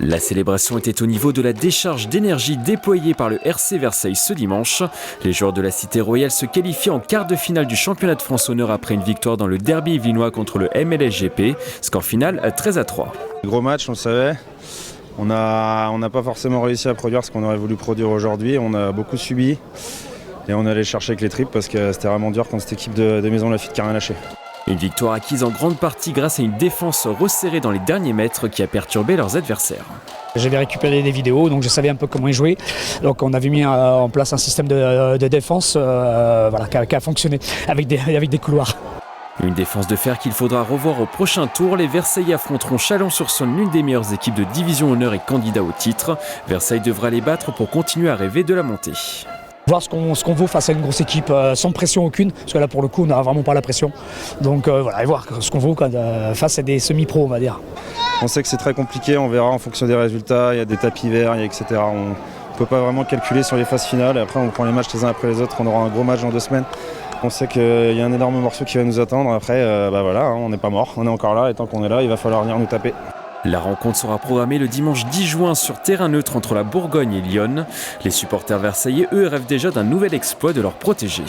La célébration était au niveau de la décharge d'énergie déployée par le RC Versailles ce dimanche. Les joueurs de la Cité Royale se qualifient en quart de finale du championnat de France Honneur après une victoire dans le derby yvelinois contre le MLSGP. Score final 13-3. Gros match, on le savait. On n'a pas forcément réussi à produire ce qu'on aurait voulu produire aujourd'hui. On a beaucoup subi et on allait chercher avec les tripes parce que c'était vraiment dur contre cette équipe de Maison Lafitte qui n'a rien lâché. Une victoire acquise en grande partie grâce à une défense resserrée dans les derniers mètres qui a perturbé leurs adversaires. J'avais récupéré des vidéos, donc je savais un peu comment y jouer. Donc on avait mis en place un système de défense qui a fonctionné avec des couloirs. Une défense de fer qu'il faudra revoir au prochain tour. Les Versaillais affronteront Chalon-sur-Saône, l'une des meilleures équipes de division honneur et candidat au titre. Versailles devra les battre pour continuer à rêver de la montée. Voir ce qu'on vaut face à une grosse équipe sans pression aucune, parce que là pour le coup on n'a vraiment pas la pression. Donc et voir ce qu'on vaut face à des semi-pros, on va dire. On sait que c'est très compliqué, on verra en fonction des résultats, il y a des tapis verts, etc. On ne peut pas vraiment calculer sur les phases finales. Après on prend les matchs les uns après les autres, on aura un gros match dans 2 semaines. On sait qu'il y a un énorme morceau qui va nous attendre. Après, on n'est pas mort, on est encore là et tant qu'on est là, il va falloir venir nous taper. La rencontre sera programmée le dimanche 10 juin sur terrain neutre entre la Bourgogne et Lyon. Les supporters versaillais, eux, rêvent déjà d'un nouvel exploit de leurs protégés.